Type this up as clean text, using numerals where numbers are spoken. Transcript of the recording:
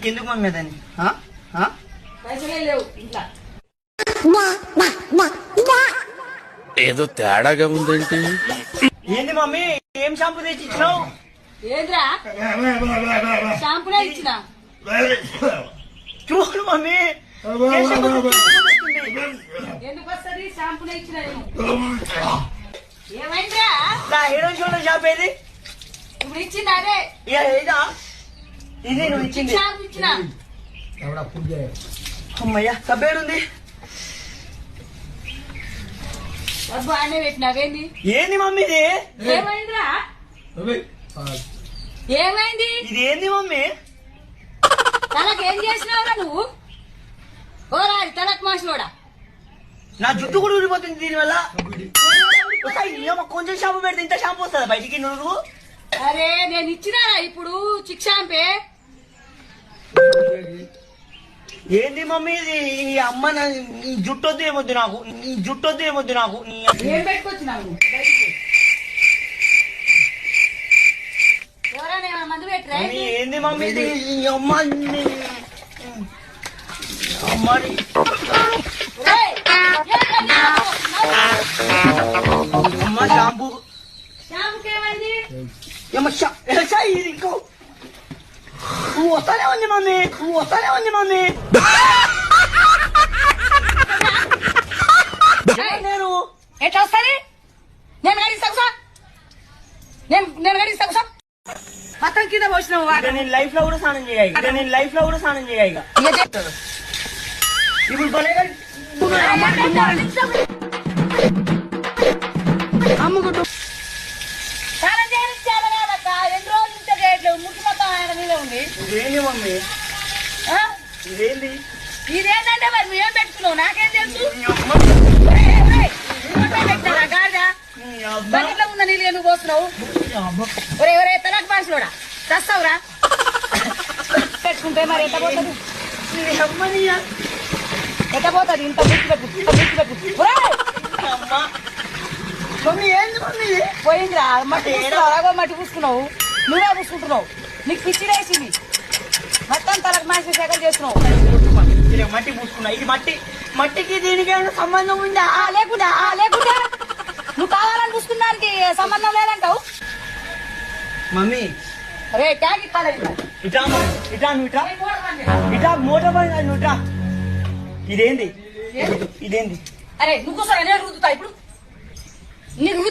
ఎందుకు మమ్మీ దాన్ని పైసలే లేవు ఇంట్లో. ఏదో తేడాగా ఉందేంటి? ఏంది మమ్మీ ఏం షాంపూ తెచ్చి ఇచ్చినావు? ఏంద్రా షాంపూలే ఇచ్చిన. చూడు మమ్మీ ఎందుకు వస్తుంది? షాంపూలే ఇచ్చిన నేను. ఏమైందిరా? నా హీరో షోలో షాప్ ఏది? ఇప్పుడు ఇచ్చింది అదే. ఇక ఏదా ఇది నువ్వు ఇచ్చింది? షాంపూ ఇచ్చిన. అమ్మయ్యా సబ్బేడుంది. డబ్బు ఆనే పెట్టినావేంది? ఏంది మమ్మీ ఇది? ఏమైందిరా? ఏమైంది? ఇది ఏంది మమ్మీ? తలకు ఏం చేసినావురా నువ్వు? ఓ రాజు తలకు మాసినోడా. నా జుట్టు కూడా ఊడిపోతుంది దీనివల్ల. కొంచెం షాంపూ పెడితే ఇంత షాంపూ వస్తుందా బయటికి నువ్వు? అరే నేను ఇచ్చినా ఇప్పుడు చిక్ షాంపే. ఏంది మమ్మీ ఇది? ఈ అమ్మ ఈ జుట్టు వద్దు ఏమొద్దు నాకు, ఈ జుట్టు వద్దు ఏమొద్దు నాకు. ఏం పెట్టుకొచ్చినావు? ఎవరైనా ఏమైనా మందు పెట్టరా? మమ్మీ ఏంది మమ్మీ ఇది? ఈ అమ్మ అమ్మడి ఒరేయ్, ఏంటన్నా? అమ్మ షాంపూ షాంపూకి ఏమైంది? ఏమో ఇది ఇంకో నువ్వు వస్తానే ఉంది మమ్మీ, నువ్వు వస్తానే ఉంది మమ్మీ. నేను ఎట్లా వస్తుంది? నేను గడిస్తా కూసా, నేను గడిస్తా కూసా. మొత్తం కింద పోసినావు. నేను లైఫ్ లో కూడా స్నానం చేయాలి, నేను లైఫ్ లో కూడా స్నానం చేయాలి. ఇప్పుడు భలేగా అమ్ముకుంటూ స్నానం చేయించాలి కాదక్క. 2 రోజులు ఇంత చేయట్లేదు. ముక్కు మొత్తం ఆయన మీద ఉంది. ఇదేంది మమ్మీ? ఆ? ఇదేంది? ఇదేంటంటే మరి నువ్వేం పెట్టుకున్నావు? నాకేం తెలుసు? ఈ అమ్మ పెట్టారా గాడిద? ఈ అమ్మ బకెట్లో ఉన్న నీళ్ళు ఎందుకు పోస్తున్నావు? ఈ అమ్మ ఒరే ఒరే తలకు మనిషిలోడా చస్తావురా? పెట్టుకుంటే మరి ఎంత పోతుంది? ఈ అమ్మని ఎంత పోతుంది? ఇంత ముక్కు పెట్టు, ఇంత ముక్కు పెట్టు. ఒరేయ్! అమ్మ మమ్మీ ఏంది మమ్మీ ఇది? పోయిందిరా. మట్టి పూసుకున్నావు. రాగో మట్టి పూసుకున్నావు. నువ్వే పూసుకుంటున్నావు. నీకు పిచ్చి వేసింది. మొత్తం తలకు మాసి సెకలు చేస్తున్నావు. ఇది మట్టి పూసుకున్నా. ఇది మట్టికి దీనికి ఏమైనా సంబంధం ఉందా? లేకుండా నువ్వు కావాలని పూసుకున్నానికి సంబంధం లేదంటావు. మమ్మీ రే ట్యాంక్ కాలేదు. ఇట్లా ఇట్లా నువ్వు ఇట్లా ఇట్లా మోటార్ బండి కాదు, నువ్వు ఇట్లా. ఇదేంది? ఇదేంది? అరే నువ్వు కూర్చో. నేను రుద్దుతా ఇప్పుడు. నీకు